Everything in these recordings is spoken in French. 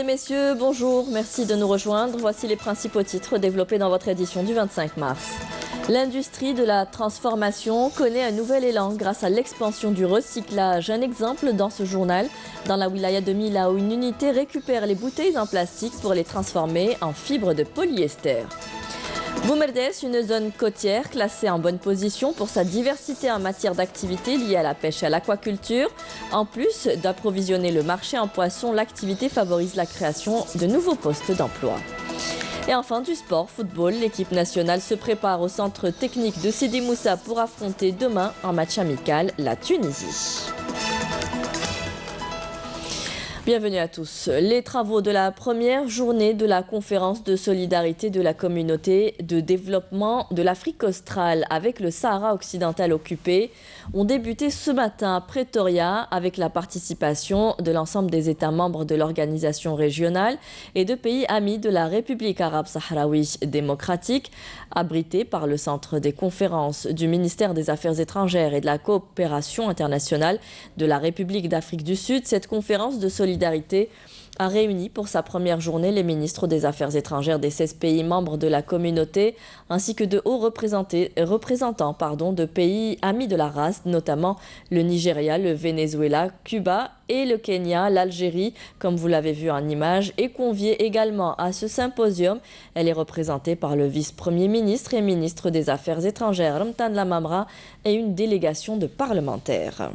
et messieurs, bonjour, merci de nous rejoindre. Voici les principaux titres développés dans votre édition du 25 mars. L'industrie de la transformation connaît un nouvel élan grâce à l'expansion du recyclage. Un exemple dans ce journal, dans la wilaya de Mila, où une unité récupère les bouteilles en plastique pour les transformer en fibres de polyester. Boumerdes, une zone côtière classée en bonne position pour sa diversité en matière d'activités liées à la pêche et à l'aquaculture. En plus d'approvisionner le marché en poissons, l'activité favorise la création de nouveaux postes d'emploi. Et enfin du sport, football, l'équipe nationale se prépare au centre technique de Sidi Moussa pour affronter demain en match amical la Tunisie. Bienvenue à tous. Les travaux de la première journée de la conférence de solidarité de la communauté de développement de l'Afrique australe avec le Sahara occidental occupé ont débuté ce matin à Pretoria avec la participation de l'ensemble des États membres de l'organisation régionale et de pays amis de la République arabe sahraoui démocratique, abrités par le centre des conférences du ministère des Affaires étrangères et de la coopération internationale de la République d'Afrique du Sud. Cette conférence de solidarité a réuni pour sa première journée les ministres des Affaires étrangères des 16 pays membres de la communauté, ainsi que de hauts représentants de pays amis de la race, notamment le Nigeria, le Venezuela, Cuba et le Kenya, l'Algérie, comme vous l'avez vu en image, est conviée également à ce symposium. Elle est représentée par le vice-premier ministre et ministre des Affaires étrangères, Ramtan Lamamra, et une délégation de parlementaires.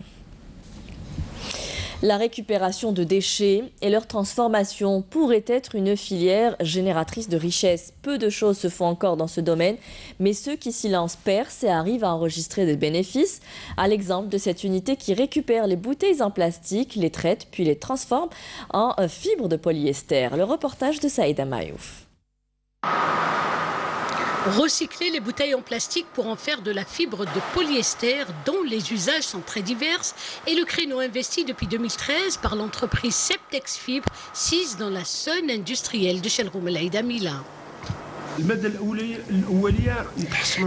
La récupération de déchets et leur transformation pourrait être une filière génératrice de richesse. Peu de choses se font encore dans ce domaine, mais ceux qui s'y lancent percent et arrivent à enregistrer des bénéfices. À l'exemple de cette unité qui récupère les bouteilles en plastique, les traite puis les transforme en fibres de polyester. Le reportage de Saïda Mayouf. Recycler les bouteilles en plastique pour en faire de la fibre de polyester dont les usages sont très divers est le créneau investi depuis 2013 par l'entreprise Septex Fibre, sise dans la zone industrielle de Chelroum El Aïda Mila.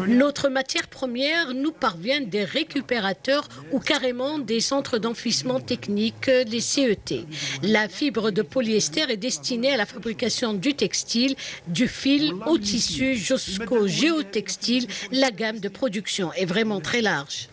Notre matière première nous parvient des récupérateurs ou carrément des centres d'enfouissement technique, les CET. La fibre de polyester est destinée à la fabrication du textile, du fil au tissu jusqu'au géotextile. La gamme de production est vraiment très large.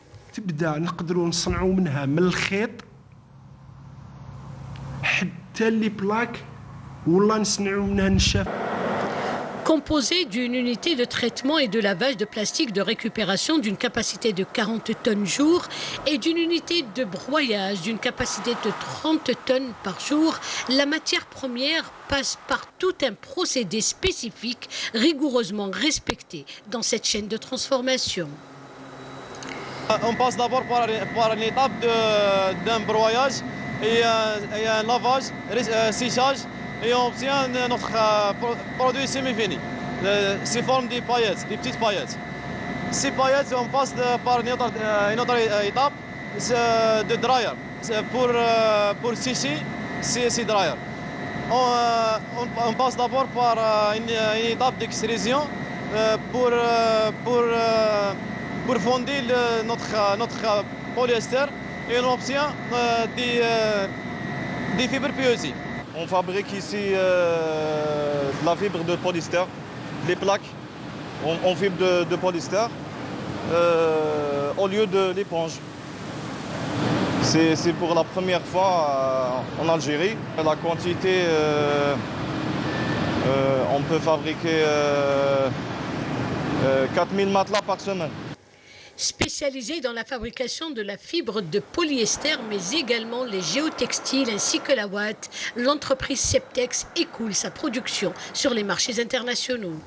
Composé d'une unité de traitement et de lavage de plastique de récupération d'une capacité de 40 tonnes jour et d'une unité de broyage d'une capacité de 30 tonnes par jour, la matière première passe par tout un procédé spécifique rigoureusement respecté dans cette chaîne de transformation. On passe d'abord par une étape d'un broyage et un lavage, séchage. Et on obtient notre produit semi-fini, sous forme de paillettes, des petites paillettes. Ces paillettes, on passe par une autre étape de dryer, pour sécher ces dryers. On passe d'abord par une étape d'extrusion pour fonder notre polyester et on obtient des fibres PEC. On fabrique ici de la fibre de polyester, les plaques en fibre de polyester au lieu de l'éponge. C'est pour la première fois en Algérie. La quantité, on peut fabriquer 4000 matelas par semaine. Spécialisé dans la fabrication de la fibre de polyester, mais également les géotextiles ainsi que la ouate, l'entreprise Septex écoule sa production sur les marchés internationaux.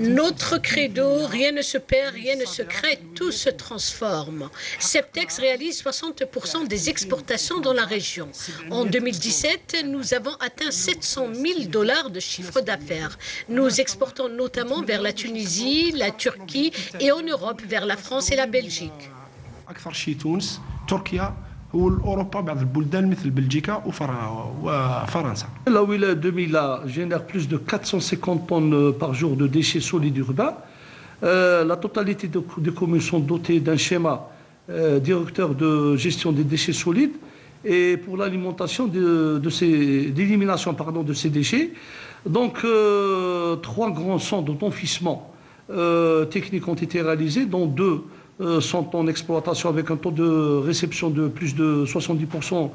Notre credo, rien ne se perd, rien ne se crée, tout se transforme. Septex réalise 60% des exportations dans la région. En 2017, nous avons atteint 700 000 $ de chiffre d'affaires. Nous exportons notamment vers la Tunisie, la Turquie et en Europe vers la France et la Belgique. وأوروبا بعض البلدان مثل بلجيكا وفرنسا. La wilaya de Mila génère plus de 450 tonnes par jour de déchets solides urbains. La totalité des communes sont dotées d'un schéma directeur de gestion des déchets solides et pour l'alimentation d'élimination de ces déchets. Donc 3 grands centres d'enfouissement techniques ont été réalisés, dont 2 sont en exploitation avec un taux de réception de plus de 70%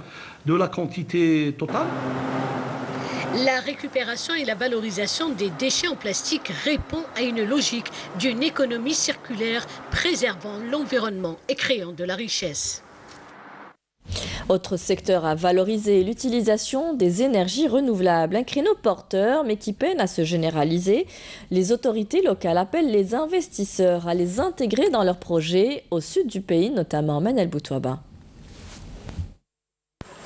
de la quantité totale. La récupération et la valorisation des déchets en plastique répond à une logique d'une économie circulaire préservant l'environnement et créant de la richesse. Autre secteur à valoriser, l'utilisation des énergies renouvelables. Un créneau porteur, mais qui peine à se généraliser. Les autorités locales appellent les investisseurs à les intégrer dans leurs projets au sud du pays, notamment Manel Boutouaba.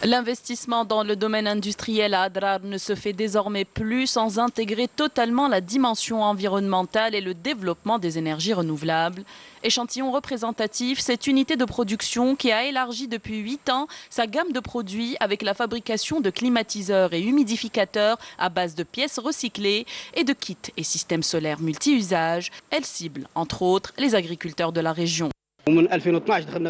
L'investissement dans le domaine industriel à Adrar ne se fait désormais plus sans intégrer totalement la dimension environnementale et le développement des énergies renouvelables. Échantillon représentatif, cette unité de production qui a élargi depuis 8 ans sa gamme de produits avec la fabrication de climatiseurs et humidificateurs à base de pièces recyclées et de kits et systèmes solaires multi-usages. Elle cible, entre autres, les agriculteurs de la région.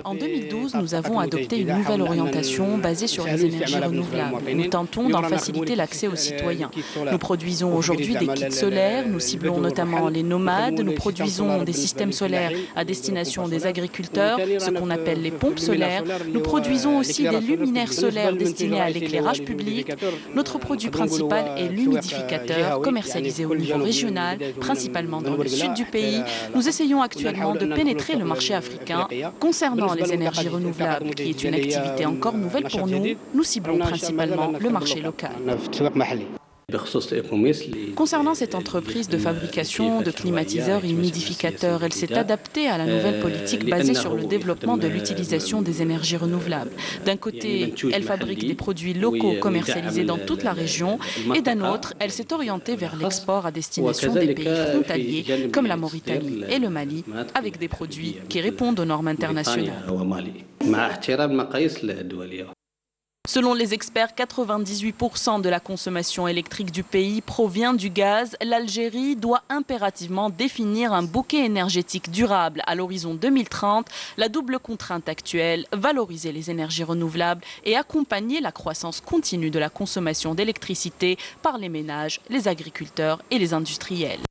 En 2012, nous avons adopté une nouvelle orientation basée sur les énergies renouvelables. Nous tentons d'en faciliter l'accès aux citoyens. Nous produisons aujourd'hui des kits solaires, nous ciblons notamment les nomades, nous produisons des systèmes solaires à destination des agriculteurs, ce qu'on appelle les pompes solaires. Nous produisons aussi des luminaires solaires destinés à l'éclairage public. Notre produit principal est l'humidificateur, commercialisé au niveau régional, principalement dans le sud du pays. Nous essayons actuellement de pénétrer le marché africain. Concernant les énergies renouvelables, qui est une activité encore nouvelle pour nous, nous ciblons principalement le marché local. Concernant cette entreprise de fabrication de climatiseurs et humidificateurs, elle s'est adaptée à la nouvelle politique basée sur le développement de l'utilisation des énergies renouvelables. D'un côté, elle fabrique des produits locaux commercialisés dans toute la région et d'un autre, elle s'est orientée vers l'export à destination des pays frontaliers comme la Mauritanie et le Mali avec des produits qui répondent aux normes internationales. Selon les experts, 98% de la consommation électrique du pays provient du gaz. L'Algérie doit impérativement définir un bouquet énergétique durable à l'horizon 2030. La double contrainte actuelle, valoriser les énergies renouvelables et accompagner la croissance continue de la consommation d'électricité par les ménages, les agriculteurs et les industriels.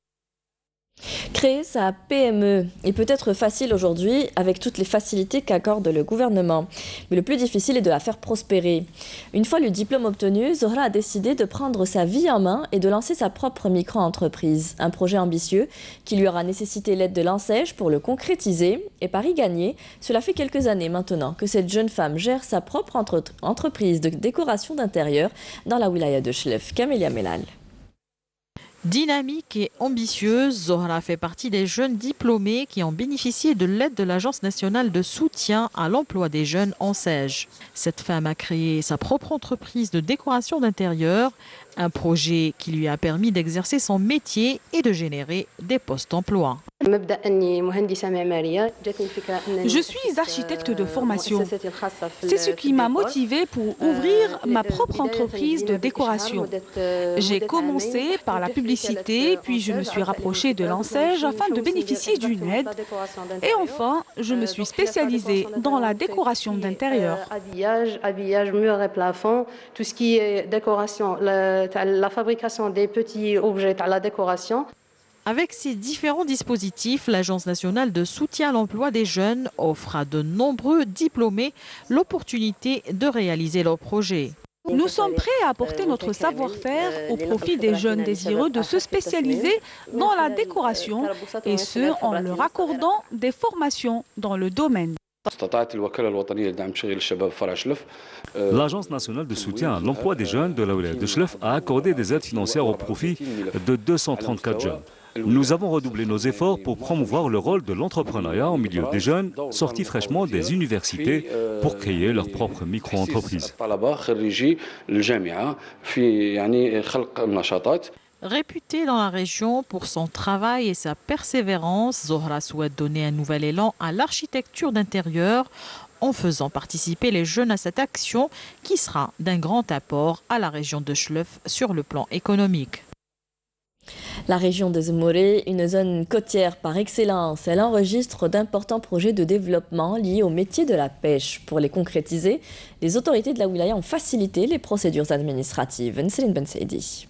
Créer sa PME est peut-être facile aujourd'hui avec toutes les facilités qu'accorde le gouvernement. Mais le plus difficile est de la faire prospérer. Une fois le diplôme obtenu, Zohra a décidé de prendre sa vie en main et de lancer sa propre micro-entreprise. Un projet ambitieux qui lui aura nécessité l'aide de l'ANSEJ pour le concrétiser. Et par y gagner, cela fait quelques années maintenant que cette jeune femme gère sa propre entreprise de décoration d'intérieur dans la wilaya de Chlef. Camélia Melal. Dynamique et ambitieuse, Zohra fait partie des jeunes diplômés qui ont bénéficié de l'aide de l'Agence nationale de soutien à l'emploi des jeunes ANSEJ. Cette femme a créé sa propre entreprise de décoration d'intérieur, un projet qui lui a permis d'exercer son métier et de générer des postes d'emploi. Je suis architecte de formation. C'est ce qui m'a motivée pour ouvrir ma propre entreprise de décoration. J'ai commencé par la publicité, puis je me suis rapprochée de l'ANSEJ afin de bénéficier d'une aide. Et enfin, je me suis spécialisée dans la décoration d'intérieur. Habillage, murs et plafonds, tout ce qui est décoration, la fabrication des petits objets à la décoration. Avec ces différents dispositifs, l'Agence nationale de soutien à l'emploi des jeunes offre à de nombreux diplômés l'opportunité de réaliser leurs projets. Nous sommes prêts à apporter notre savoir-faire au profit des jeunes désireux de se spécialiser dans la décoration, et ce, en leur accordant des formations dans le domaine. L'Agence nationale de soutien à l'emploi des jeunes de la wilaya de Chlef a accordé des aides financières au profit de 234 jeunes. Nous avons redoublé nos efforts pour promouvoir le rôle de l'entrepreneuriat en milieu des jeunes sortis fraîchement des universités pour créer leur propre micro-entreprise. Réputée dans la région pour son travail et sa persévérance, Zohra souhaite donner un nouvel élan à l'architecture d'intérieur en faisant participer les jeunes à cette action qui sera d'un grand apport à la région de Chlef sur le plan économique. La région de Zemmouré, une zone côtière par excellence, elle enregistre d'importants projets de développement liés au métier de la pêche. Pour les concrétiser, les autorités de la wilaya ont facilité les procédures administratives. Nsrine Ben Saidi.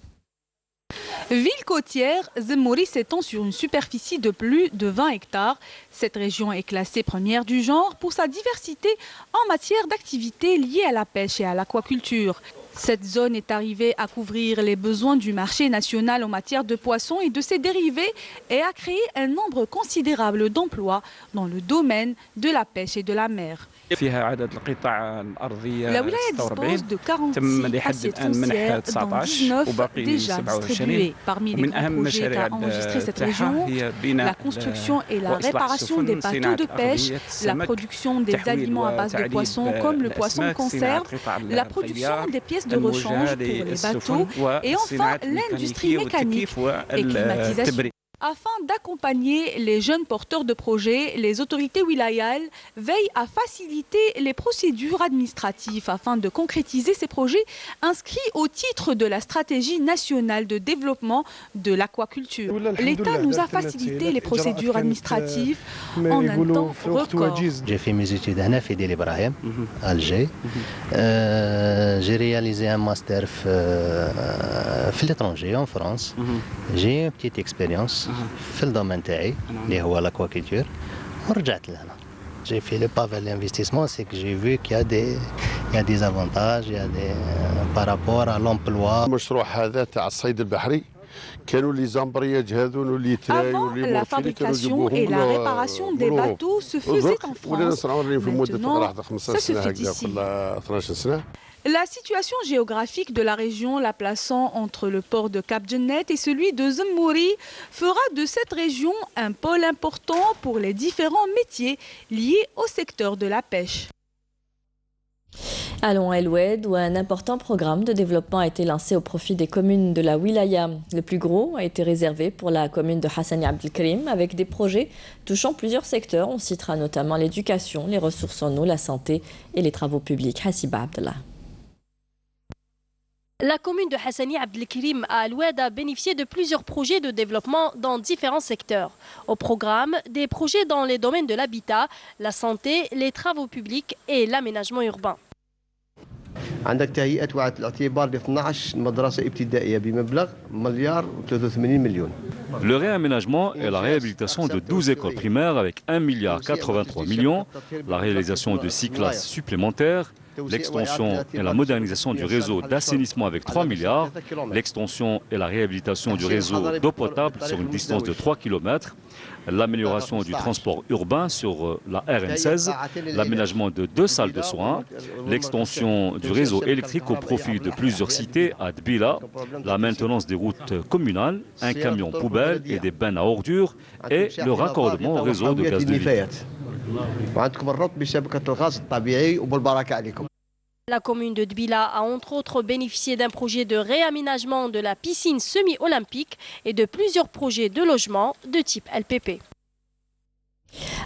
Ville côtière, Zemmouré s'étend sur une superficie de plus de 20 hectares. Cette région est classée première du genre pour sa diversité en matière d'activités liées à la pêche et à l'aquaculture. Cette zone est arrivée à couvrir les besoins du marché national en matière de poissons et de ses dérivés et a créé un nombre considérable d'emplois dans le domaine de la pêche et de la mer. La wilaya dispose de 46 assiettes foncières, dont 19 déjà distribuées. Parmi les grands projets qu'a enregistré cette région, la construction et la réparation des bateaux de pêche, la production des aliments à base de poissons comme le poisson de conserve, la production des pièces de rechange pour les bateaux et enfin l'industrie mécanique et climatisation. Afin d'accompagner les jeunes porteurs de projets, les autorités wilayales veillent à faciliter les procédures administratives afin de concrétiser ces projets inscrits au titre de la stratégie nationale de développement de l'aquaculture. L'État nous a facilité les procédures administratives en un temps record. J'ai fait mes études à Fidel Ibrahim, à Alger. J'ai réalisé un master à l'étranger, en France. J'ai une petite expérience. في الدومين تاعي اللي هو l'aquaculture ورجعت لهنا. J'ai fait le pas vers l'investissement, c'est que j'ai vu qu'il y a des avantages, il y a des par rapport à l'emploi. المشروع هذا تاع الصيد البحري كانوا لي زامبرياج هذون واللي تراي واللي la fabrication et la réparation des bateaux se faisaient en France. Maintenant, ça se fait ici. La situation géographique de la région, la plaçant entre le port de Cap Djennet et celui de Zemmouré, fera de cette région un pôle important pour les différents métiers liés au secteur de la pêche. Allons à El Oued, où un important programme de développement a été lancé au profit des communes de la wilaya. Le plus gros a été réservé pour la commune de Hassani Abdelkrim, avec des projets touchant plusieurs secteurs. On citera notamment l'éducation, les ressources en eau, la santé et les travaux publics. Hassiba Abdallah. La commune de Hassani Abdelkrim à El Oued a bénéficié de plusieurs projets de développement dans différents secteurs. Au programme, des projets dans les domaines de l'habitat, la santé, les travaux publics et l'aménagement urbain. عندك تهيئة وعاء الاعتبار ب 12 مدرسة ابتدائية بمبلغ مليار و83 مليون. Le réaménagement et la réhabilitation de 12 écoles primaires avec 1,83 milliard, la réalisation de 6 classes supplémentaires, l'extension et la modernisation du réseau d'assainissement avec 3 milliards, l'extension et la réhabilitation du réseau d'eau potable sur une distance de 3 km, l'amélioration du transport urbain sur la RN16, l'aménagement de 2 salles de soins, l'extension du réseau électrique au profit de plusieurs cités à Dbila, la maintenance des routes communales, un camion poubelle et des bennes à ordures et le raccordement au réseau de gaz de ville. La commune de Dbila a entre autres bénéficié d'un projet de réaménagement de la piscine semi-olympique et de plusieurs projets de logement de type LPP.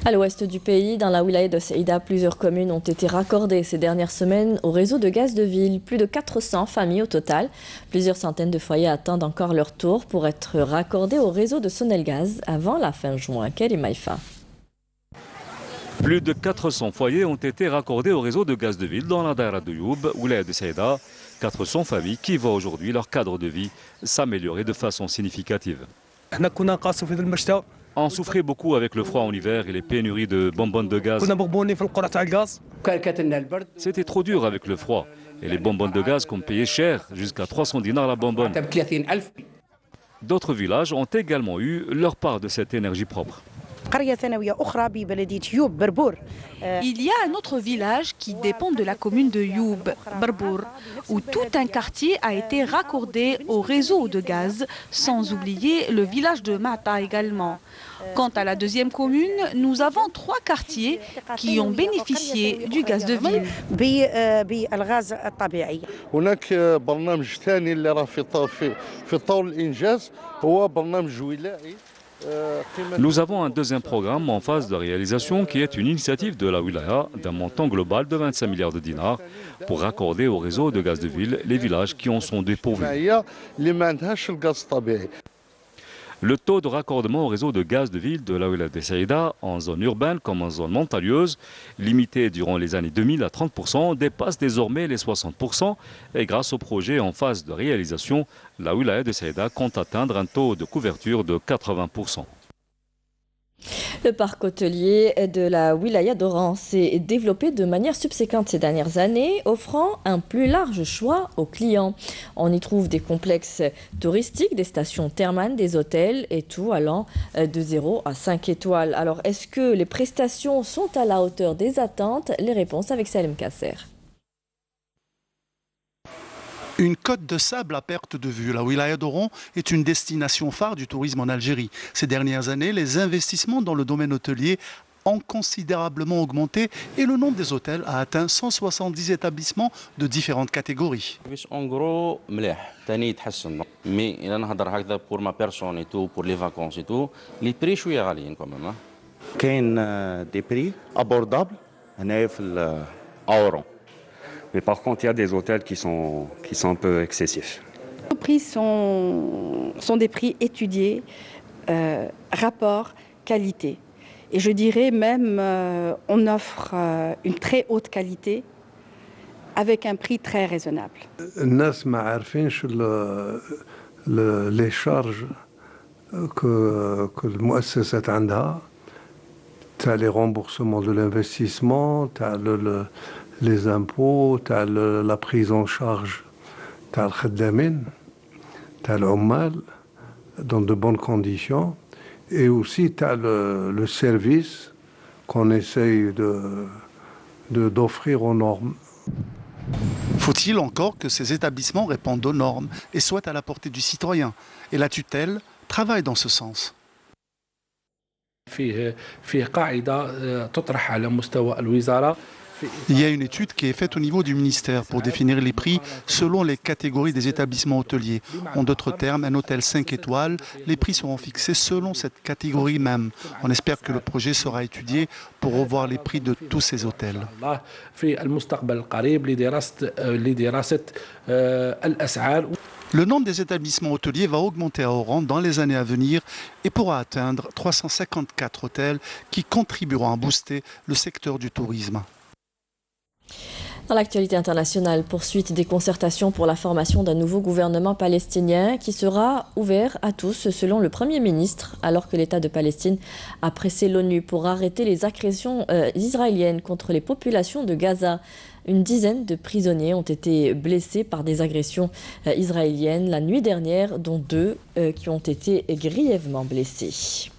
À l'ouest du pays, dans la wilaya de Saïda, plusieurs communes ont été raccordées ces dernières semaines au réseau de gaz de ville. Plus de 400 familles au total. Plusieurs centaines de foyers attendent encore leur tour pour être raccordés au réseau de Sonelgaz avant la fin juin. Karim Maïfa. Plus de 400 foyers ont été raccordés au réseau de gaz de ville dans la Daïra de Youb, wilaya de Saïda. 400 familles qui voient aujourd'hui leur cadre de vie s'améliorer de façon significative. On souffrait beaucoup avec le froid en hiver et les pénuries de bonbonnes de gaz. C'était trop dur avec le froid et les bonbonnes de gaz qu'on payait cher, jusqu'à 300 dinars la bonbonne. D'autres villages ont également eu leur part de cette énergie propre. Il y a un autre village qui dépend de la commune de Youb, Barbour, où tout un quartier a été raccordé au réseau de gaz, sans oublier le village de Mata également. Quant à la deuxième commune, nous avons 3 quartiers qui ont bénéficié du gaz de ville. Nous avons un deuxième programme en phase de réalisation qui est une initiative de la wilaya d'un montant global de 25 milliards de dinars pour raccorder au réseau de gaz de ville les villages qui en sont dépourvus. Le taux de raccordement au réseau de gaz de ville de la wilaya de Saïda, en zone urbaine comme en zone montagneuse, limité durant les années 2000 à 30%, dépasse désormais les 60%. Et grâce au projet en phase de réalisation, la wilaya de Saïda compte atteindre un taux de couverture de 80%. Le parc hôtelier de la wilaya d'Oran s'est développé de manière subséquente ces dernières années, offrant un plus large choix aux clients. On y trouve des complexes touristiques, des stations thermales, des hôtels et tout allant de 0 à 5 étoiles. Alors, est-ce que les prestations sont à la hauteur des attentes? Les réponses avec Salim Kasser. Une côte de sable à perte de vue. La wilaya d'Oran est une destination phare du tourisme en Algérie. Ces dernières années, les investissements dans le domaine hôtelier ont considérablement augmenté et le nombre des hôtels a atteint 170 établissements de différentes catégories. En gros, mais il y pour ma personne et tout, pour les vacances et tout, les prix sont quand même. Il y a des prix abordables à Oran. Mais par contre, il y a des hôtels qui sont un peu excessifs. Les prix sont des prix étudiés, rapport qualité. Et je dirais même, on offre une très haute qualité avec un prix très raisonnable. Les charges que le مؤسسة عندها, les remboursements de l'investissement, les impôts, la prise en charge, dans de bonnes conditions, et aussi le service qu'on essaye d'offrir aux normes. Faut-il encore que ces établissements répondent aux normes et soient à la portée du citoyen? Et la tutelle travaille dans ce sens. Il y a une étude qui est faite au niveau du ministère pour définir les prix selon les catégories des établissements hôteliers. En d'autres termes, un hôtel 5 étoiles, les prix seront fixés selon cette catégorie même. On espère que le projet sera étudié pour revoir les prix de tous ces hôtels. Le nombre des établissements hôteliers va augmenter à Oran dans les années à venir et pourra atteindre 354 hôtels qui contribueront à booster le secteur du tourisme. Dans l'actualité internationale, poursuite des concertations pour la formation d'un nouveau gouvernement palestinien qui sera ouvert à tous selon le Premier ministre, alors que l'État de Palestine a pressé l'ONU pour arrêter les agressions israéliennes contre les populations de Gaza. Une dizaine de prisonniers ont été blessés par des agressions israéliennes la nuit dernière, dont 2 qui ont été grièvement blessés.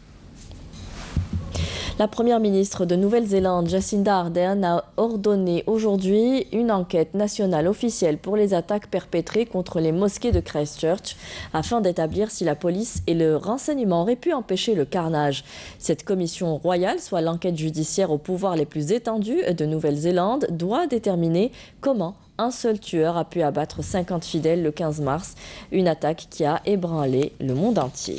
La première ministre de Nouvelle-Zélande, Jacinda Ardern, a ordonné aujourd'hui une enquête nationale officielle pour les attaques perpétrées contre les mosquées de Christchurch afin d'établir si la police et le renseignement auraient pu empêcher le carnage. Cette commission royale, soit l'enquête judiciaire aux pouvoirs les plus étendus de Nouvelle-Zélande, doit déterminer comment un seul tueur a pu abattre 50 fidèles le 15 mars, une attaque qui a ébranlé le monde entier.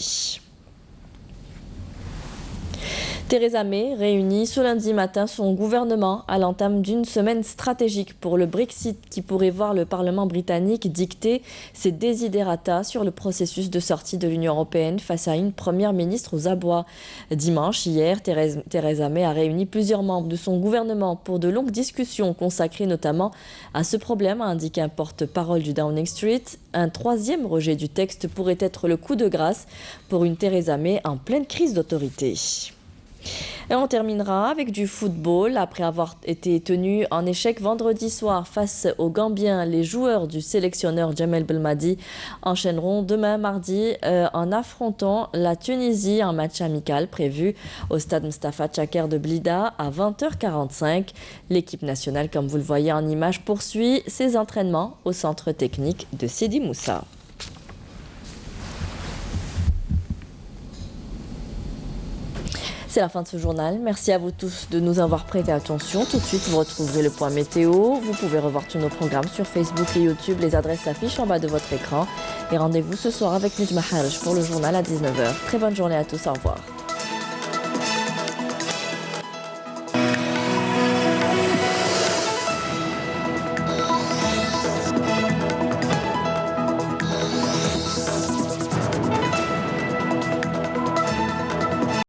Theresa May réunit ce lundi matin son gouvernement à l'entame d'une semaine stratégique pour le Brexit qui pourrait voir le Parlement britannique dicter ses desiderata sur le processus de sortie de l'Union européenne face à une première ministre aux abois. Dimanche, hier, Theresa May a réuni plusieurs membres de son gouvernement pour de longues discussions consacrées notamment à ce problème, a indiqué un porte-parole du Downing Street. Un troisième rejet du texte pourrait être le coup de grâce pour une Theresa May en pleine crise d'autorité. Et on terminera avec du football. Après avoir été tenu en échec vendredi soir face aux Gambiens, les joueurs du sélectionneur Jamel Belmadi enchaîneront demain mardi en affrontant la Tunisie, un match amical prévu au stade Mustafa Tchaker de Blida à 20h45. L'équipe nationale, comme vous le voyez en image, poursuit ses entraînements au centre technique de Sidi Moussa. C'est la fin de ce journal. Merci à vous tous de nous avoir prêté attention. Tout de suite, vous retrouverez le point météo. Vous pouvez revoir tous nos programmes sur Facebook et YouTube. Les adresses s'affichent en bas de votre écran. Et rendez-vous ce soir avec Nejma Harj pour le journal à 19h. Très bonne journée à tous. Au revoir.